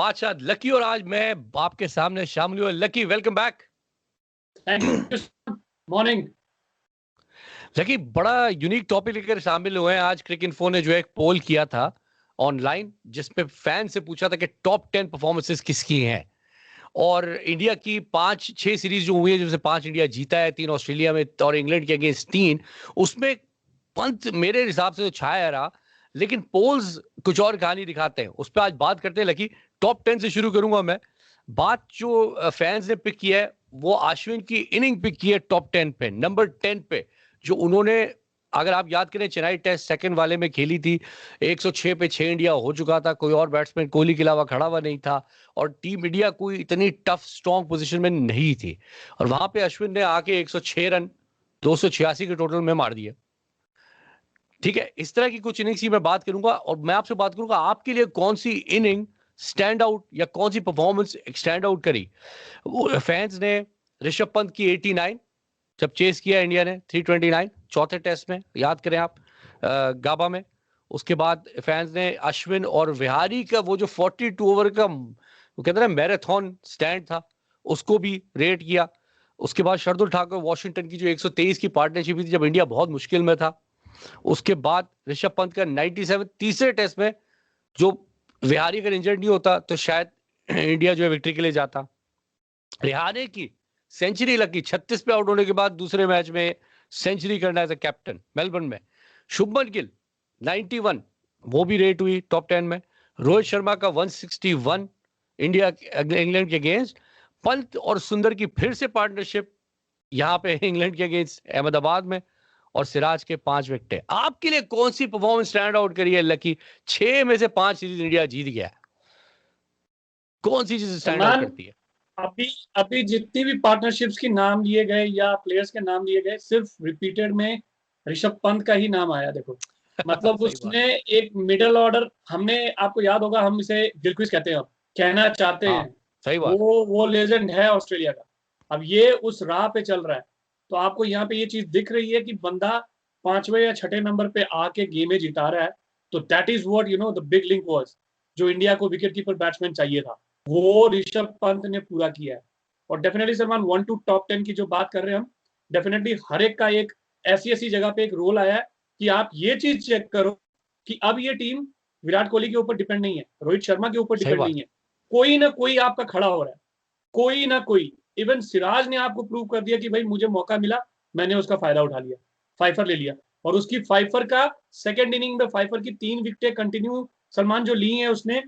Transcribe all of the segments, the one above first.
बादशाह लकी और आज मैं आपके सामने शामिल हुआ। Lucky, welcome back. Thank you. Morning. Lucky, बड़ा यूनिक टॉपिक लेकर शामिल हुए हैं आज। क्रिकइन्फो ने जो एक पोल किया था ऑनलाइन, जिसपे फैन से पूछा था कि टॉप 10 परफॉर्मेंसेस किसकी हैं। और इंडिया की 5-6 सीरीज जो हुई है, जिसमें 5 इंडिया जीता है, 3 ऑस्ट्रेलिया में और इंग्लैंड के अगेंस्ट 3, उसमें पंत मेरे हिसाब से तो छाया रहा। लेकिन पोल्स कुछ और कहानी दिखाते हैं, उस पर आज बात करते हैं। लकी, टॉप 10 से शुरू करूंगा मैं। बात जो फैंस ने पिक किया है, वो अश्विन की इनिंग पिक की है टॉप 10 पे, नंबर 10 पे। जो उन्होंने, अगर आप याद करें, चेन्नई टेस्ट सेकंड वाले में खेली थी, 106 पे 6 इंडिया हो चुका था, कोई और बैट्समैन कोहली के अलावा खड़ा हुआ नहीं था, और टीम इंडिया कोई इतनी टफ स्ट्रॉन्ग पोजीशन में नहीं थी। और वहां पे अश्विन ने आके 106 रन 286 के टोटल में मार दिए। ठीक है, इस तरह की कुछ इनिंग्स की मैं बात करूंगा, और मैं आपसे बात करूंगा आपके लिए कौन सी इनिंग स्टैंड आउट या कौन सी परफॉर्मेंस स्टैंड आउट करी। फैंस ने ऋषभ पंत की 89 जब चेस किया इंडिया ने, 329 चौथे टेस्ट में, याद करें आप, गाबा में। उसके बाद फैंस ने अश्विन और विहारी का वो जो 42 ओवर का वो कहते हैं मैराथन स्टैंड था, उसको भी रेट किया। उसके बाद शार्दुल ठाकुर वॉशिंगटन की जो 123 की पार्टनरशिप थी जब इंडिया बहुत मुश्किल में था। उसके बाद ऋषभ पंत का 97 तीसरे टेस्ट में, जो विहारी अगर इंजर्ड नहीं होता तो शायद इंडिया जो है विक्ट्री के लिए जाता। रिहाने की सेंचुरी लगी 36 पे आउट होने के बाद दूसरे मैच में सेंचुरी करना एज अ कैप्टन मेलबर्न में। शुभमन गिल 91, वो भी रेट हुई टॉप 10 में। रोहित शर्मा का 161 इंडिया इंग्लैंड के अगेंस्ट। पंत और सुंदर की फिर से पार्टनरशिप यहां पे इंग्लैंड के अगेंस्ट अहमदाबाद में, और सिराज के 5 विकेट। आपके लिए कौन सी परफॉर्मेंस स्टैंड आउट करी है लकी? 6 में से 5 सीरीज इंडिया जीत गया, कौन सी चीज स्टैंड आउट करती है? अभी अभी जितनी भी पार्टनरशिप्स की नाम लिए गए या प्लेयर्स के नाम लिए गए, सिर्फ रिपीटेड में ऋषभ पंत का ही नाम आया। देखो, मतलब उसने एक मिडिल ऑर्डर, हमने, आपको याद होगा, हम इसे गिलक्रिस्ट कहते हैं, कहना चाहते हैं। सही बात। वो लेजेंड है ऑस्ट्रेलिया का। अब ये उस राह पे चल रहा है, तो आपको यहाँ पे ये चीज दिख रही है कि बंदा 5वें या 6ठे नंबर पे आके गेमें जिता रहा है। तो that is what the big link was, जो इंडिया को विकेट कीपर बैट्समैन चाहिए था, वो ऋषभ पंत ने पूरा किया है। और डेफिनेटली सलमान, 1 टू टॉप 10 की जो बात कर रहे हैं हम, डेफिनेटली हर एक का एक ऐसी ऐसी जगह पे एक रोल आया है कि आप ये चीज चेक करो कि अब ये टीम विराट कोहली के ऊपर डिपेंड नहीं है, रोहित शर्मा के ऊपर डिपेंड नहीं है, कोई ना कोई आपका खड़ा हो रहा है, कोई ना कोई। इवन सिराज ने आपको प्रूव कर दिया कि भाई मुझे मौका मिला, मैंने उसका फायदा उठा लिया, फाइफर ले लिया। और उसकी फाइफर का सेकेंड इनिंग में फाइफर की 3 विकेटें कंटिन्यू सलमान जो ली है उसने,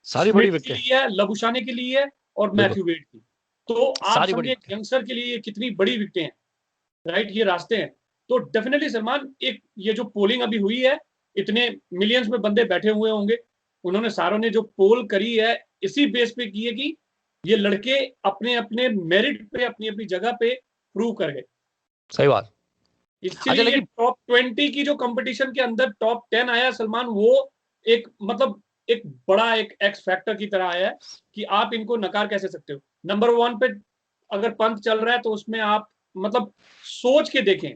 सारी बड़ी विकेट ली है, लबुशाने के लिए है, और मैथ्यू वेड की। तो आप समझे एक यंगस्टर के लिए कितनी बड़ी विकेटें हैं, राइट? ये रास्ते हैं। तो डेफिनेटली सलमान, एक ये जो पोलिंग अभी हुई है, इतने मिलियंस में बंदे बैठे हुए होंगे, उन्होंने सारों ने जो पोल करी है इसी बेस पे की है कि ये लड़के अपने अपने मेरिट पे, अपनी अपनी जगह पे प्रूव कर गए। सही बात। इसलिए टॉप 20 की जो कंपटीशन के अंदर टॉप 10 आया सलमान, वो एक मतलब एक बड़ा एक एक्स फैक्टर की तरह आया है कि आप इनको नकार कैसे सकते हो। नंबर 1 पे अगर पंत चल रहा है तो उसमें आप मतलब सोच के देखें,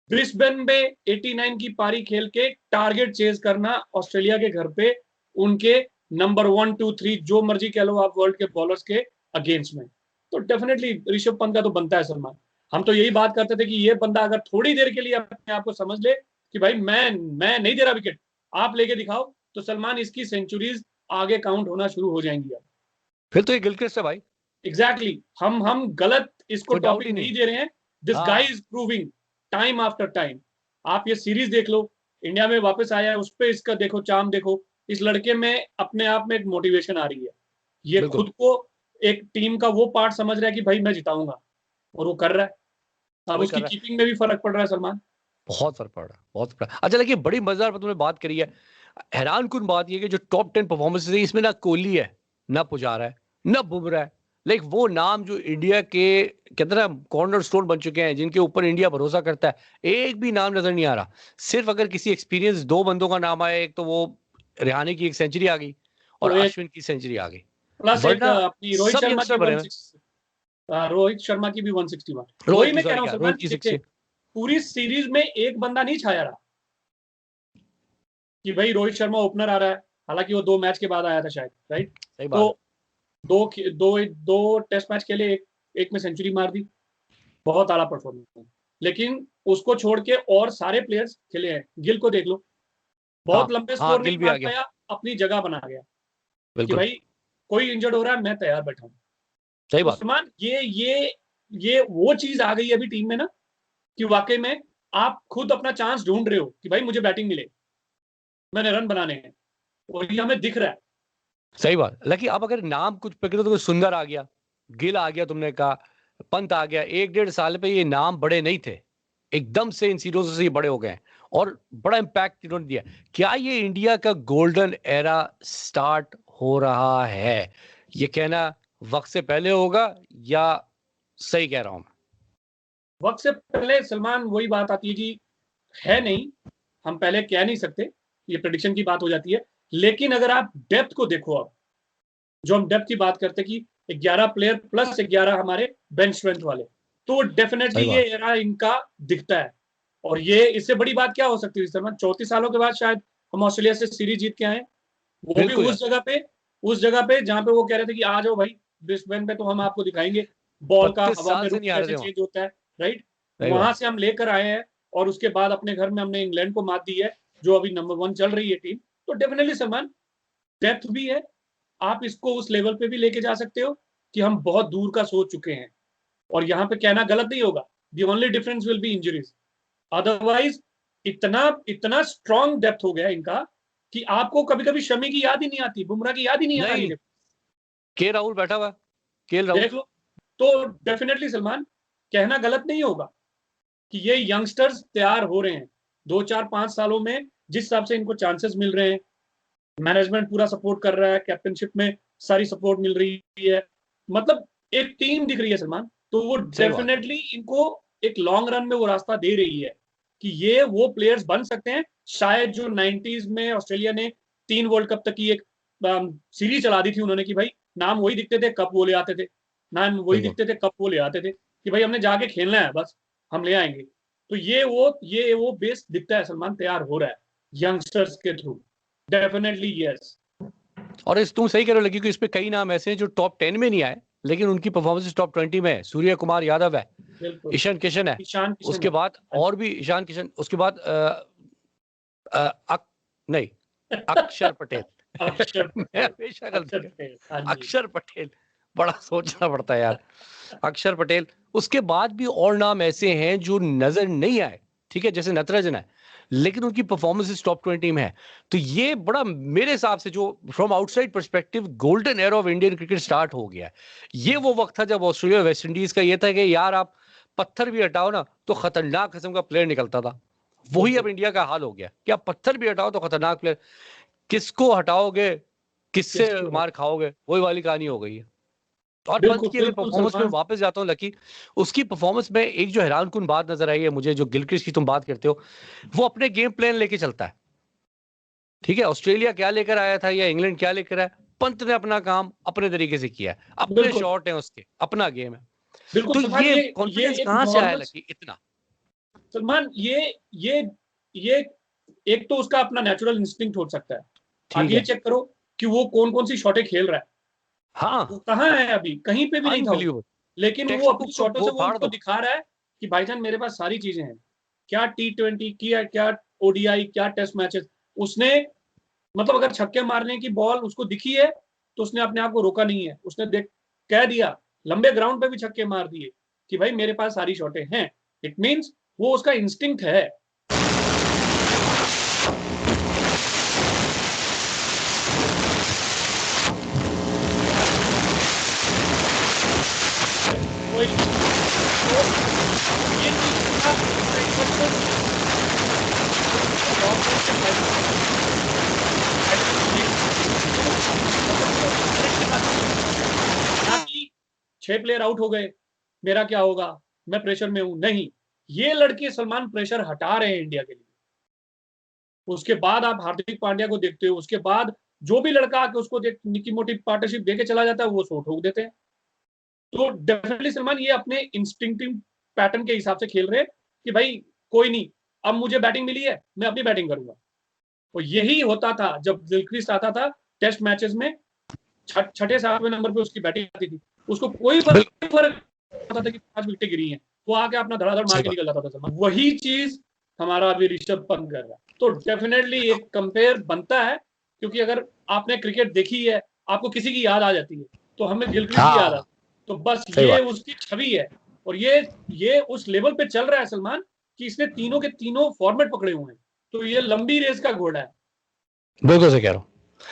ब्रिस्बेन में 89 की पारी खेल के टारगेट चेज करना ऑस्ट्रेलिया के घर पे, उनके नंबर 1, 2, 3 जो मर्जी कह लो आप वर्ल्ड के बॉलर्स के अगेंस्ट में। तो डेफिनेटली ऋषभ पंत का तो बनता है सलमान। हम तो यही बात करते थे कि ये बंदा अगर थोड़ी देर के लिए अपने आप को समझ ले कि भाई मैं नहीं दे रहा विकेट, आप लेके दिखाओ, तो सलमान इसकी सेंचुरीज आगे काउंट होना शुरू हो जाएंगी। अब फिर तो ये गिलक्रिस्ट है भाई। एग्जैक्टली, हम गलत इसको टॉपिक नहीं दे रहे हैं। This guy is proving time after time. आप ये सीरीज देख लो, इंडिया में वापस आया है, उस पर इसका देखो चार्म, देखो इस लड़के में अपने आप में एक मोटिवेशन आ रही है। ये खुद को एक टीम का वो पार्ट समझ रहा है कि भाई मैं जिताऊंगा, और वो कर रहा है। अब उसकी कीपिंग में भी फर्क पड़ रहा है सलमान, बहुत फर्क पड़ रहा है, बहुत फर्क। अच्छा लगे, बड़ी मजेदार तुमने बात करी है। हैरान कुन बात यह कि जो टॉप 10 परफॉर्मेंस है, इसमें ना कोहली है, ना पुजारा है, ना बुमराह है। लाइक वो नाम जो इंडिया के कहते ना कॉर्नर स्टोन बन चुके हैं, जिनके ऊपर इंडिया भरोसा करता है, एक भी नाम नजर नहीं आ रहा। सिर्फ अगर किसी एक्सपीरियंस 2 बंदों का नाम आया, एक तो वो रिहाने की एक सेंचुरी आ गई और अश्विन की सेंचुरी आ गई, वरना रोहित सब यंगस्टर बने। रोहित शर्मा की भी 161। वही मैं कह रहा हूं सलमान, पूरी सीरीज में एक बंदा नहीं छाया रहा कि भाई रोहित शर्मा ओपनर आ रहा है, हालांकि वो 2 मैच के बाद आया था शायद, राइट? सही बात है। तो दो दो दो टेस्ट मैच खेले, एक में सेंचुरी मार दी, बहुत आला परफॉर्मेंस। लेकिन उसको छोड़ के और सारे प्लेयर्स खेले हैं। गिल को देख लो, हाँ बहुत लंबे हाँ, स्कोर गिल नहीं भी आ मार गया। पाया, अपनी जगह बना गया कि बिल्कुल भाई कोई इंजर्ड हो रहा है, मैं तैयार बैठा हूँ। सही तो बात। सलमान, ये वो चीज आ गई अभी टीम में ना, कि वाकई में आप खुद अपना चांस ढूंढ रहे हो कि भाई मुझे बैटिंग मिले, मैंने रन बनाने हैं, और ये हमें दिख रहा है। सही बात, लेकिन अब अगर नाम कुछ पकड़ो तो सुंदर आ गया, गिल आ गया, तुमने कहा पंत आ गया। 1 डेढ़ साल पे ये नाम बड़े नहीं थे, एकदम से इन सीरीजों से ये बड़े हो गए हैं और बड़ा इम्पैक्ट इन्होंने दिया। क्या ये इंडिया का गोल्डन एरा स्टार्ट हो रहा है? ये कहना वक्त से पहले होगा या सही कह रहा हूं मैं? वक्त से पहले सलमान, वही बात आती है कि है नहीं, हम पहले कह नहीं सकते, ये प्रेडिक्शन की बात हो जाती है। लेकिन अगर आप डेप्थ को देखो, अब जो हम डेप्थ की बात करते हैं कि 11 प्लेयर प्लस 11 हमारे बेंच स्ट्रेंथ वाले, तो डेफिनेटली सही ये बात। एरा इनका दिखता है। और ये इससे बड़ी बात क्या हो सकती है सलमान? 34 सालों के बाद शायद हम ऑस्ट्रेलिया से सीरीज जीत के आए, वो भी बिल्कुल यार, उस जगह पे जहां पे वो कह रहे थे कि आ जाओ भाई ब्रिस्बेन पे, तो हम आपको दिखाएंगे बॉल का 32 हवा साल में से रुख नहीं आ रहे कैसे थे वहां। चेंज होता है, राइट? सही वहां बात। से हम लेकर आए हैं, और उसके बाद अपने घर में हमने इंग्लैंड को मात दी है, जो अभी नंबर 1 चल रही है टीम। तो डेफिनेटली सलमान, डेप्थ भी है, आप इसको उस लेवल पे भी लेके जा सकते हो कि हम बहुत दूर का सोच चुके हैं। और यहाँ पे कहना गलत नहीं होगा, the only difference will be injuries. Otherwise इतना इतना स्ट्रॉन्ग डेप्थ हो गया इनका कि आपको कभी कभी शमी की याद ही नहीं आती, बुमराह की याद ही नहीं आ रही नहीं, है। के राहुल बैठा हुआ है, के राहुल। देख लो। तो डेफिनेटली सलमान, कहना गलत नहीं होगा कि ये यंगस्टर्स तैयार हो रहे हैं 2 4 5 सालों में, जिस हिसाब से इनको चांसेस मिल रहे हैं, मैनेजमेंट पूरा सपोर्ट कर रहा है, कैप्टनशिप में सारी सपोर्ट मिल रही है, मतलब एक टीम दिख रही है सलमान। तो वो सही बात। डेफिनेटली इनको एक लॉन्ग रन में वो रास्ता दे रही है कि ये वो प्लेयर्स बन सकते हैं। शायद जो 90s में ऑस्ट्रेलिया ने 3 वर्ल्ड कप तक की एक सीरीज चला दी थी उन्होंने, कि भाई नाम वही दिखते थे, कप वो ले आते थे, नाम वही बिल्कुल। दिखते थे, कप वो ले आते थे, कि भाई हमने जाके खेलना है बस, हम ले आएंगे। तो ये वो बेस दिखता है सलमान, तैयार हो रहा है यंगस्टर्स के थ्रू। Definitely yes. और इस तुम सही कह रहे हो, लगी कि इस पे कई नाम ऐसे हैं जो टॉप 10 में नहीं आए, लेकिन उनकी परफॉर्मेंस टॉप 20 में है। सूर्य कुमार यादव है, बिल्कुल। ईशान किशन है, ईशान किशन उसके है। बाद हाँ और भी ईशान किशन, उसके बाद अ, अक, नहीं, अक्षर पटेल। अक्षर मैं पटेल। हमेशा गलती अक्षर कर, पटेल, हाँ जी। अक्षर पटेल, बड़ा सोचना पड़ता है यार। अक्षर पटेल, उसके बाद भी और नाम ऐसे हैं जो नजर नहीं आए, ठीक है, जैसे नटराजन है, लेकिन उनकी परफॉर्मेंस टॉप 20 में है। तो ये बड़ा मेरे हिसाब से, जो from outside perspective, golden era of Indian cricket start हो गया है। ये वो वक्त था जब ऑस्ट्रेलिया वेस्ट इंडीज का ये था कि यार आप पत्थर भी हटाओ ना तो खतरनाक किस्म का प्लेयर निकलता था। वही अब बिल्कुल इंडिया का हाल हो गया कि आप पत्थर भी हटाओ तो खतरनाक प्लेयर। किसको हटाओगे, किससे किसको। मार खाओगे, वही वाली कहानी हो गई है। और पंत बिल्कुल की अगर बिल्कुल परफॉर्मेंस में सलमान। वापस जाता हूँ लकी, उसकी परफॉर्मेंस में एक जो हैरानकुन बात नजर आई है मुझे, जो गिलक्रिस्ट की तुम बात करते हो, वो अपने गेम प्लान लेके चलता है। ठीक है, ऑस्ट्रेलिया क्या लेकर आया था या इंग्लैंड क्या लेकर आया, पंत ने अपना काम अपने तरीके से किया है, अपने बिल्कुल शॉट है उसके, अपना गेम है। बिल्कुल तो सलमान, ये ये कॉन्फिडेंस एक कहां से आया नॉर्मल, लकी इतना? सलमान, ये एक तो उसका अपना नेचुरल इंस्टिंक्ट हो सकता है। आप ठीक ये है। चेक करो कि वो कौन कौन सी शॉटें खेल रहा है। वो हाँ, कहाँ है अभी? कहीं पे भी नहीं था वो। अनबिलीवेबल। लेकिन वो टेक्स्ट अपनी बुक को शॉटों वो से वो फाड़ उनको दो। दिखा रहा है कि भाईजान मेरे पास सारी चीजें हैं। क्या T20 की है, क्या ओडीआई, क्या टेस्ट मैचेस उसने, मतलब अगर छक्के मारने की बॉल उसको दिखी है तो उसने अपने आप को रोका नहीं है, उसने देख कह दिया, लंबे ग्राउंड पे भी छक्के मार दिए कि भाई मेरे पास सारी शॉटें हैं। इट मींस वो उसका इंस्टिंक्ट है। कोई तो ये चीज का ना कि 6 प्लेयर आउट हो गए, मेरा क्या होगा, मैं प्रेशर में हूं, नहीं। ये लड़के सलमान प्रेशर हटा रहे हैं इंडिया के लिए। उसके बाद आप हार्दिक पांड्या को देखते हो, उसके बाद जो भी लड़का आके उसको देख निकी मोटी पार्टनरशिप देके चला जाता है, वो सो ठोक देते हैं। तो डेफिनेटली सलमान, ये अपने इंस्टिंक्टिव पैटर्न के हिसाब से खेल रहे हैं कि भाई कोई नहीं, अब मुझे बैटिंग मिली है, मैं अपनी बैटिंग करूंगा। और यही होता था जब गिलक्रिस्ट आता था टेस्ट मैचेस में, छठे सातवें नंबर पे उसकी बैटिंग आती थी, उसको कोई फर्क पता था कि 5 विकेटें गिरी हैं, वो आके अपना धड़ाधड़ मार के निकल जाता था सलमान। वही चीज हमारा अभी ऋषभ पंत कर रहा है। तो डेफिनेटली एक कंपेयर बनता है, क्योंकि अगर आपने क्रिकेट देखी है, आपको किसी की याद आ जाती है, तो हमें गिलक्रिस्ट की याद आती है। तो बस ये उसकी छवि है, और ये उस लेवल पे चल रहा है सलमान कि इसने तीनों के तीनों फॉर्मेट पकड़े हुए हैं। तो ये लंबी रेस का घोड़ा है। बिल्कुल सही कह रहा हूँ।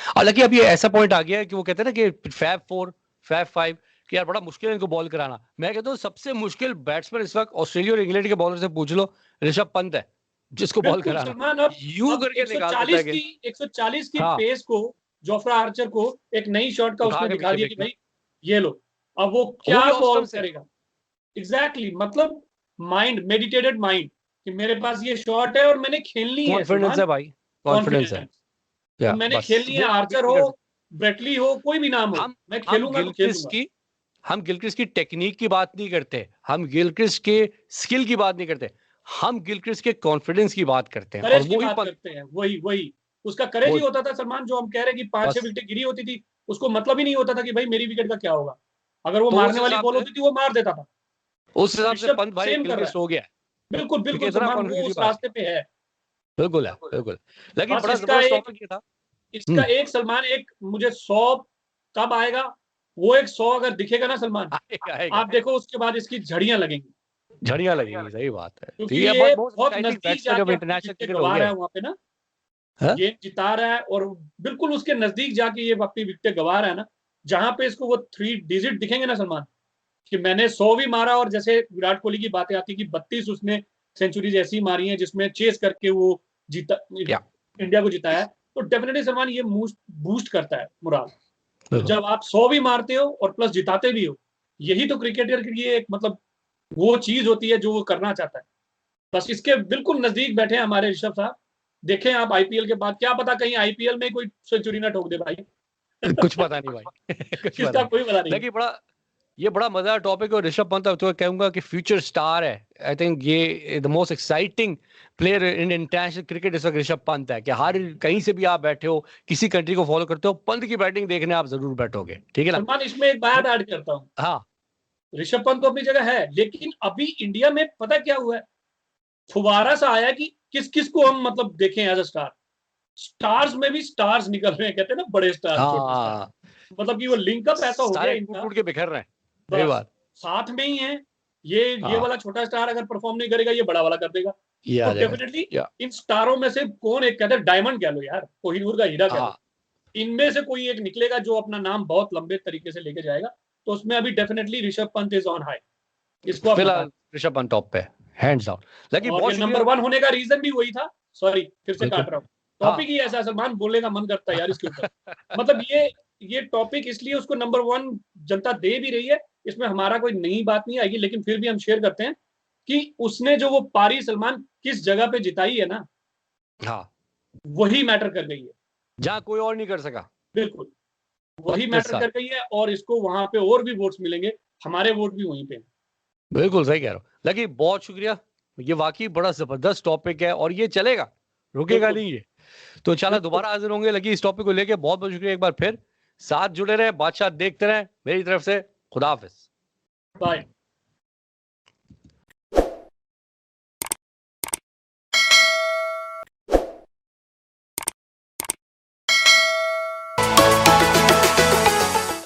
हालांकि अब ये ऐसा पॉइंट आ गया है कि वो कहते हैं ना कि फैब 4 फैब 5 कि यार बड़ा मुश्किल है इनको बॉल कराना। मैं कहता हूँ सबसे मुश्किल बैट्समैन इस वक्त ऑस्ट्रेलिया और इंग्लैंड के बॉलर से पूछ लो, ऋषभ पंत है जिसको बॉल कराना। सलमान यूं करके निकाल देता है कि 140 की पेस को, जोफ्रा आर्चर को एक नई शॉट का उसने दिखा दिया कि भाई ये लो, अब वो क्या बॉल करेगा। एग्जैक्टली, मतलब माइंड, मेडिटेटेड माइंड कि मेरे पास ये शॉट है और मैंने खेलनी है। कॉन्फिडेंस है भाई, कॉन्फिडेंस है, तो मैंने खेलनी है, आर्चर हो, ब्रेटली हो, कोई भी नाम हो, मैं खेलूंगा तो खेलूंगा। हम गिलक्रिस्ट की टेक्निक की बात नहीं करते, हम गिलक्रिस्ट के स्किल की बात नहीं करते, हम गिलक्रिस्ट के कॉन्फिडेंस की बात करते हैं। और वो बात करते हैं, वही उसका करेज ही होता था सलमान, जो हम कह रहे हैं कि 5-6 विकेट गिरी होती थी, उसको मतलब ही नहीं होता था कि भाई मेरी विकेट का क्या होगा। अगर वो मारने वाली बॉल होती थी वो मार देता था। उस हिसाब से पंत भाई गिलक्रिस्ट हो गया। बिल्कुल बिल्कुल सलमान, वो उस रास्ते पे है। बिल्कुल है, बिल्कुल। लेकिन बड़ा जबरदस्त टॉपिक ये था। इसका एक सलमान, एक मुझे 100 कब आएगा, वो एक 100 अगर दिखेगा ना सलमान, आप देखो उसके बाद इसकी झड़ियां लगेंगी, झड़ियां लगेंगी। सही बात है, क्योंकि ये बहुत नजदीक जाके इंटरनेशनल क्रिकेट गवा रहा है वहां पे ना, गेम जिता रहा है, और बिल्कुल उसके नजदीक जाके ये अपनी विकेट गवा रहा है ना, जहां पे इसको वो 3 डिजिट दिखेंगे ना सलमान, कि मैंने 100 भी मारा, और जैसे विराट कोहली की बातें आती कि 32 उसने सेंचुरीज ऐसी मारी हैं जिसमें चेस करके वो जीता, इंडिया को जिताया है। तो डेफिनेटली सलमान ये बूस्ट करता है मुराल। तो जब आप 100 भी मारते हो और प्लस जिताते भी हो, यही तो क्रिकेटर के लिए एक मतलब वो चीज होती है जो वो करना चाहता है। बस इसके बिल्कुल नजदीक बैठे हैं हमारे ऋषभ साहब। देखें आप आईपीएल के बाद, क्या पता कहीं आईपीएल में कोई सेंचुरी ना ठोक दे भाई। कुछ पता नहीं भाई किसका कोई पता नहीं। लेकिन ये बड़ा मजेदार टॉपिक है। ऋषभ पंत तो कहूंगा कि फ्यूचर स्टार है। आई थिंक ये the most exciting player in international cricket इस वक्त ऋषभ पंत है, कि हर कहीं से भी आप बैठे हो, किसी कंट्री को फॉलो करते हो, पंत की बैटिंग देखने आप जरूर बैठोगे। ठीक है ना सलमान, इसमें एक बात ऐड करता हूँ। हाँ, ऋषभ पंत तो अपनी जगह है, लेकिन अभी इंडिया में पता क्या हुआ है, फुवारा सा आया कि किस किस को हम मतलब देखें एज अ स्टार। स्टार्स में भी स्टार्स निकल रहे हैं, कहते हैं ना, बड़े स्टार छोटे स्टार, मतलब कि वो लिंकअप ऐसा हो गया इनका, टूट के बिखर रहे हैं। सही बात, साथ में ही है। ये वाला छोटा स्टार अगर परफॉर्म नहीं करेगा, ये बड़ा वाला कर देगा। तो डेफिनेटली इन स्टारों में से कौन एक, कहते हैं डायमंड कह लो यार, कोहिनूर का हीरा कह लो, इनमें से कोई एक निकलेगा जो अपना नाम बहुत लंबे तरीके से लेके जाएगा। तो उसमें अभी definitely Rishabh Pant is on high. इसको फिलहाल ऋषभ पंत टॉप पे, हैंड्स डाउन। लेकिन बहुत नंबर 1 होने का रीजन भी वही था। सॉरी, फिर से काट रहा हूँ, टॉपिक ही ऐसा सलमान, बोलने का मन करता है यार इसके ऊपर। मतलब ये टॉपिक इसलिए उसको नंबर 1 जनता दे भी रही है, इसमें हमारा कोई नई बात नहीं आएगी, लेकिन फिर भी हम शेयर करते हैं कि उसने जो वो पारी सलमान किस जगह पे जिताई है ना, हाँ, वही मैटर कर गई है, जहां कोई और नहीं कर सका। बिल्कुल वही मैटर कर गई है, और इसको वहां पे और भी वोट्स मिलेंगे, हमारे वोट भी वहीं पे। बिल्कुल सही कह रहा हूँ। लेकिन बहुत शुक्रिया, ये वाकई बड़ा जबरदस्त टॉपिक है और ये चलेगा, रुकेगा नहीं ये। तो चलो दोबारा हाजिर होंगे लगी इस टॉपिक को लेके। बहुत बहुत शुक्रिया एक बार फिर, साथ जुड़े रहे, बादशाह देखते रहे। मेरी तरफ से खुदा हाफिज, बाय।